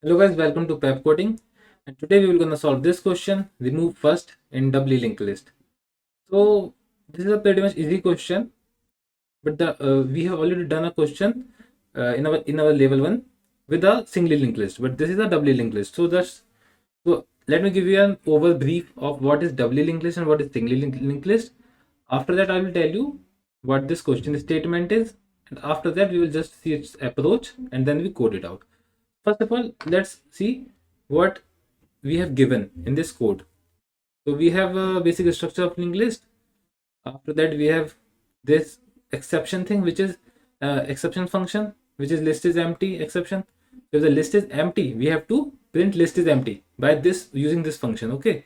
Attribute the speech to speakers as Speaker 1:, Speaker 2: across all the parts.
Speaker 1: Hello guys, welcome to Pepcoding, and today we will gonna solve this question: remove first in doubly linked list. So this is a pretty much easy question, but the we have already done a question in our level one with a singly linked list, but this is a doubly linked list. So let me give you an overbrief of what is doubly linked list and what is singly linked list. After that, I will tell you what this question statement is, and after that we will just see its approach and then we code it out. First of all, let's see what we have given in this code. So we have a basic structure of linked list. After that, we have this exception thing, which is exception function, which is list is empty exception. So if the list is empty, we have to print list is empty by this using this function. Okay,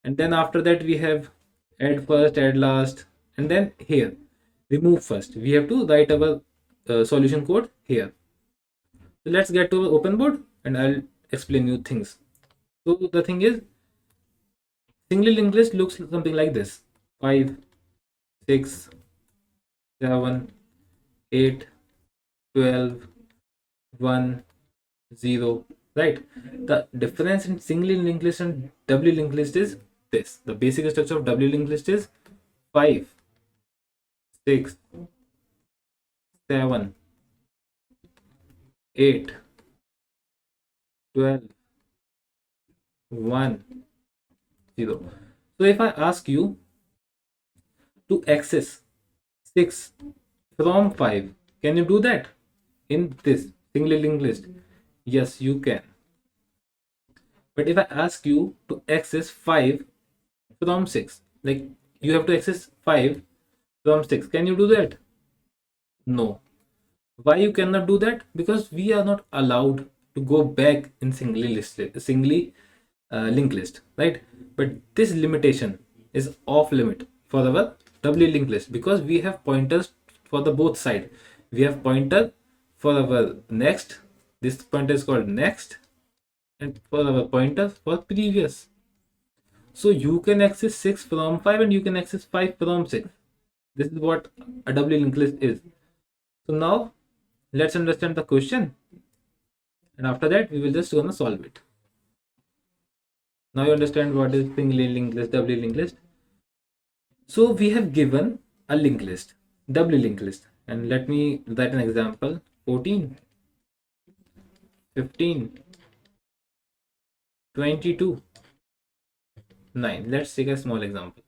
Speaker 1: and then after that we have add first, add last, and then here remove first. We have to write our solution code here. So let's get to open board and I'll explain you things. So the thing is, singly linked list looks something like this: 5, 6, 7, 8, 12, 1, 0. Right? The difference in singly linked list and doubly linked list is this. The basic structure of doubly linked list is 5, 6, 7, 8, 12, 1, 0. So if I ask you to access 6 from 5, can you do that in this singly linked list? Yes, you can. But if I ask you to access 5 from 6, like you have to access 5 from 6, can you do that? No. Why you cannot do that? Because we are not allowed to go back in singly linked list, right? But this limitation is off limit for our doubly linked list because we have pointers for the both side. We have pointer for our next. This pointer is called next, and for our pointer for previous. So you can access 6 from 5 and you can access 5 from 6. This is what a doubly linked list is. So now let's understand the question, and after that we will just gonna solve it. Now you understand what is singly linked list, doubly linked list. So we have given a linked list, doubly linked list, and let me write an example: 14, 15, 22, 9. Let's take a small example.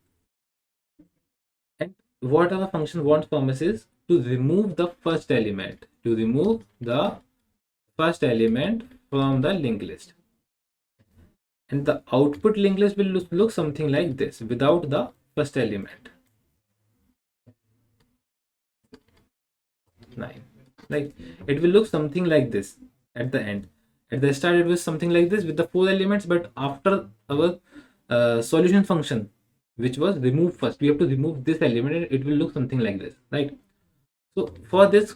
Speaker 1: And what our function wants from us is to remove the first element, from the linked list. And the output linked list will look something like this without the first element. 9. Like it will look something like this at the end. At the start, it was something like this with the 4 elements, but after our solution function, which was remove first, we have to remove this element and it will look something like this, right? So for this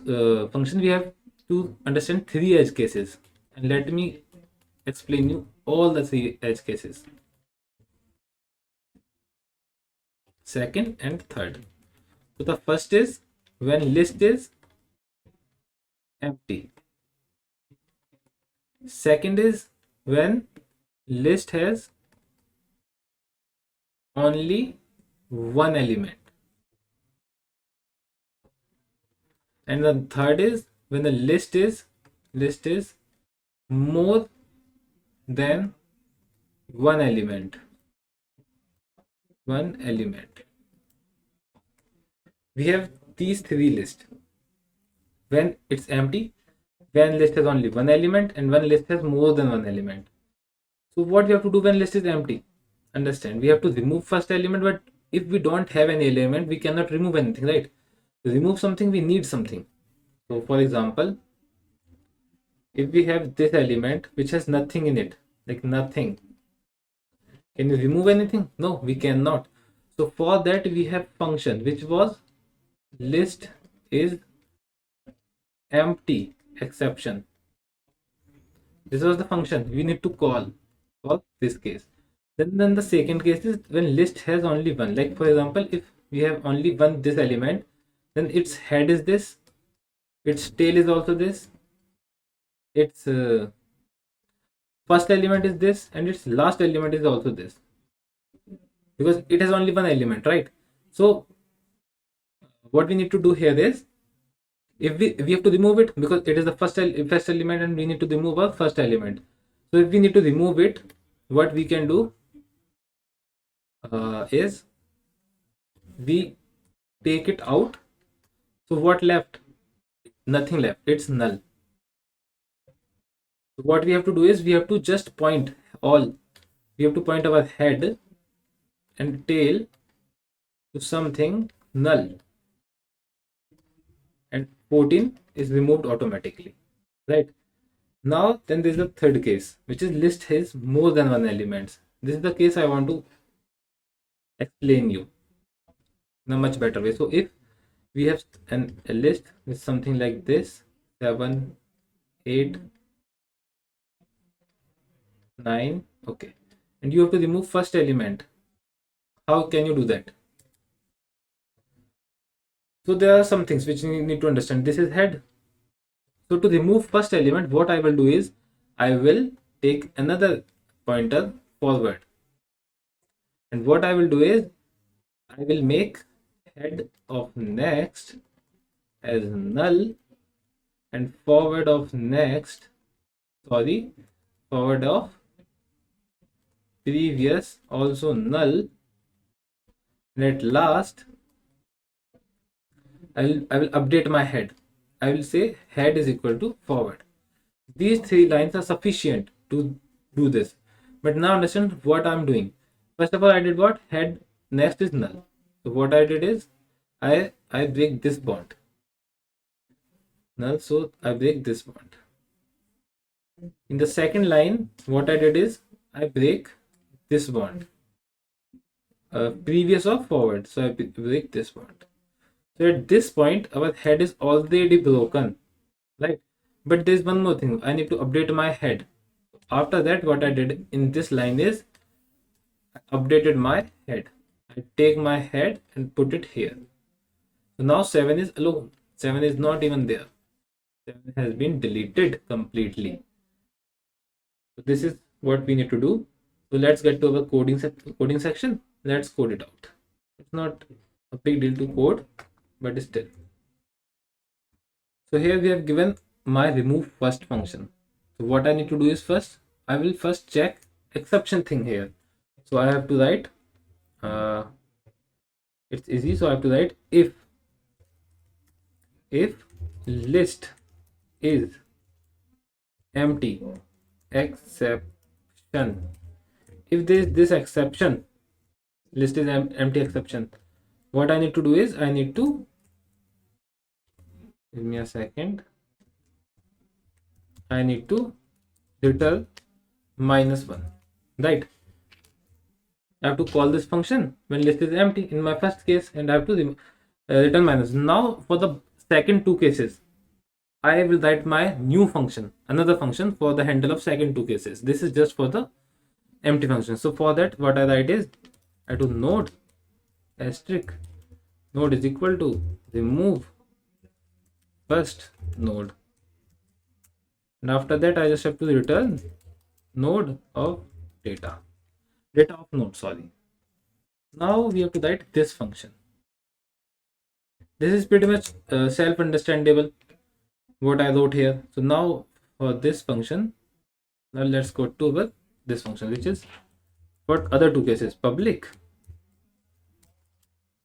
Speaker 1: function, we have to understand 3 edge cases, and let me explain you all the 3 edge cases. Second and third. So the first is when list is empty. Second is when list has only one element. And the third is when the list is more than one element. We have these 3 lists: when it's empty, when list has only one element, and when list has more than one element. So what we have to do when list is empty? Understand, we have to remove first element, but if we don't have any element, we cannot remove anything, right? To remove something, we need something. So for example, if we have this element which has nothing in it, like nothing, can you remove anything? No, we cannot. So for that, we have function which was list is empty exception. This was the function we need to call for this case. Then the second case is when list has only one. Like for example, if we have only one this element, then its head is this, its tail is also this, its First element is this and its last element is also this, because it has only one element, right? So what we need to do here is, if we have to remove it because it is the first element and we need to remove our first element. So if we need to remove it, what we can do is we take it out. So what left? Nothing left, it's null. So what we have to do is we have to just point all, we have to point our head and tail to something null, and 14 is removed automatically, right? Now then there's a third case, which is list has more than one elements. This is the case I want to explain you in a much better way. So if we have a list with something like this, 7, 8, 9, okay, and you have to remove first element. How can you do that? So there are some things which you need to understand. This is head. So to remove first element, what I will do is I will take another pointer forward, and what I will do is I will make head of next as null and forward of next, sorry, forward of previous also null, and at last I will update my head. I will say head is equal to forward. These three lines are sufficient to do this. But now understand what I'm doing. First of all, I did what? Head next is null. So what I did is I break this bond. Null, so I break this bond. In the second line, what I did is I break this bond. Previous or forward. So I break this bond. So at this point, our head is already broken, right? But there's one more thing. I need to update my head. After that, what I did in this line is I updated my head. I take my head and put it here. So now 7 is alone. 7 is not even there. 7 has been deleted completely. So this is what we need to do. So let's get to our coding section. Let's code it out. It's not a big deal to code, but still. So here we have given my remove first function. So what I need to do is first, I will first check exception thing here. So I have to write, it's easy. So I have to write if list is empty exception. If there is this exception, list is empty exception, what I need to do is I need to, give me a second, I need to return -1, right? I have to call this function when list is empty in my first case, and I have to return minus. Now for the second two cases, I will write my new function, another function for the handle of second two cases. This is just for the empty function. So for that, what I write is I do node asterisk node is equal to remove first node, and after that I just have to return node of data of node, sorry. Now we have to write this function. This is pretty much self-understandable what I wrote here. So now for this function, now let's go to this function, which is for other two cases, public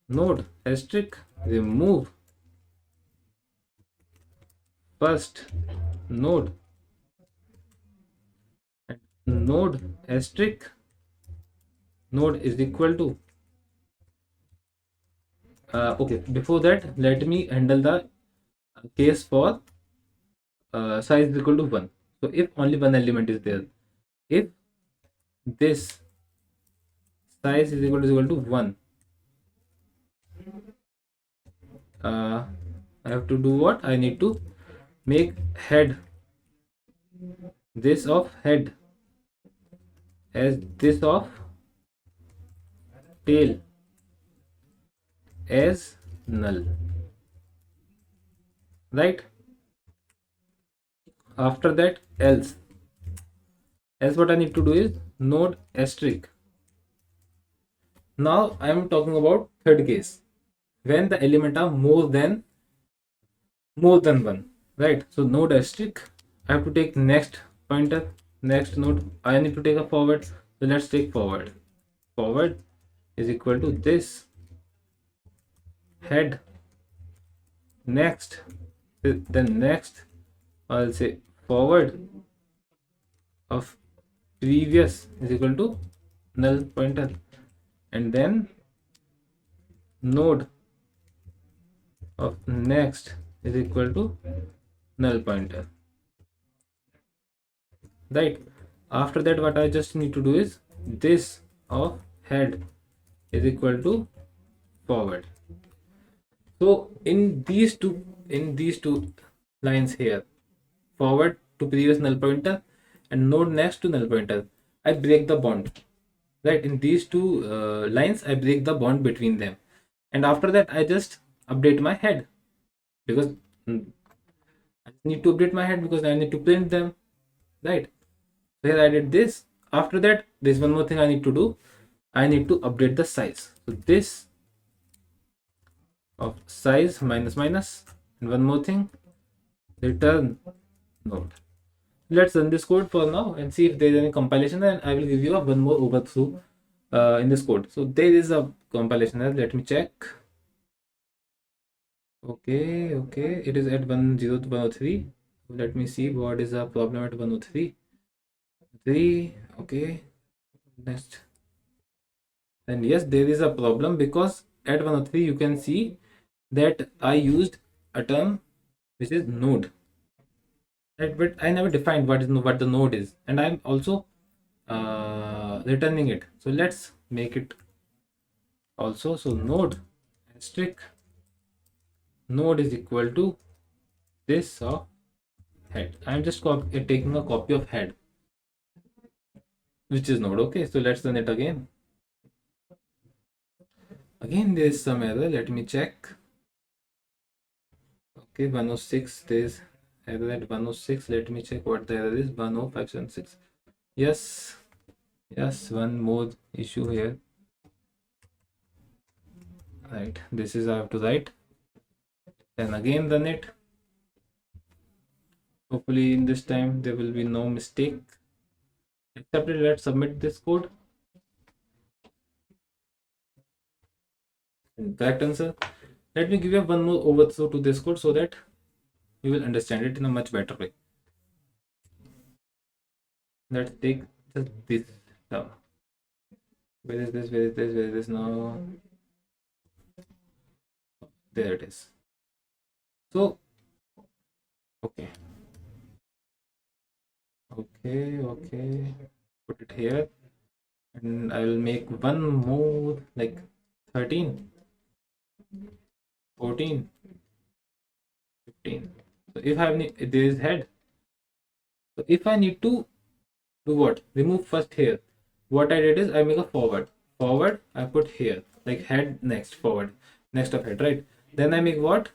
Speaker 1: node asterisk remove first node and node asterisk node is equal to okay, before that let me handle the case for size is equal to 1. So if only one element is there, if this size is equal to 1, I have to do what? I need to make head this of head as this of tail as null, right? After that else, Else what I need to do is node asterisk. Now I am talking about third case, when the element are more than one, right? So node asterisk, I have to take next pointer, next node, I need to take a forward. So let's take forward. Forward is equal to this head, next, then next, I'll say forward of previous is equal to null pointer, and then node of next is equal to null pointer, right? After that, what I just need to do is this of head is equal to forward. So in these two lines here, forward to previous null pointer and node next to null pointer, I break the bond, right? In these two lines, I break the bond between them, and after that I just update my head, because I need to update my head because I need to print them, right? So here I did this. After that, there's one more thing I need to do. I need to update the size. So this of size minus minus, and one more thing, return node. Let's run this code for now and see if there is any compilation, and I will give you a one more overview in this code. So there is a compilation error. Let me check. Okay, it is at 103. Let me see what is the problem at 103. Okay, next. And yes, there is a problem because at 103 you can see that I used a term which is node, right? But I never defined what the node is, and I'm also returning it. So let's make it also. So node asterisk node is equal to this of head. I'm just taking a copy of head, which is node. Okay, so let's run it again. Again, there is some error. Let me check. Okay, 106. There is error at 106. Let me check what the error is. 10576. Yes, one more issue here. Right, this is I have to write. Then again run it. Hopefully in this time there will be no mistake. Except let's submit this code. Correct answer. Let me give you one more overview to this code so that you will understand it in a much better way. Let's take just this down. Where is this now? There it is. So okay, put it here, and I will make one more, like 13, 14, 15. So if there is head, so if I need to do what, remove first here, what I did is I make a forward I put here, like head next, forward next of head, right? Then I make what,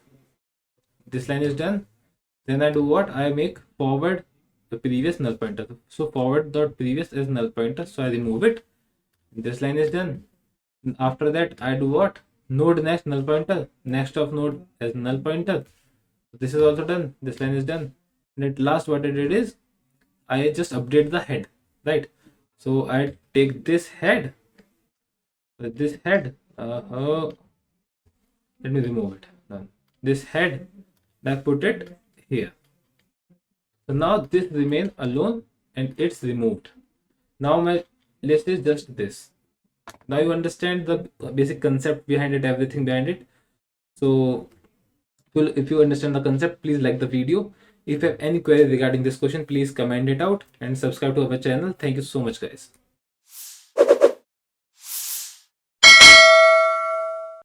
Speaker 1: this line is done. Then I do what, I make forward the previous null pointer. So forward dot previous is null pointer, so I remove it. This line is done. And after that I do what, node next null pointer, next of node as null pointer. This is also done. This line is done. And at last what I did is I just update the head, right? So I take this head, let me remove it. Done. This head, I put it here. So now this remains alone and it's removed. Now my list is just this. Now you understand the basic concept behind it, everything behind it. So if you understand the concept, please like the video. If you have any query regarding this question, please comment it out and subscribe to our channel. Thank you so much, guys.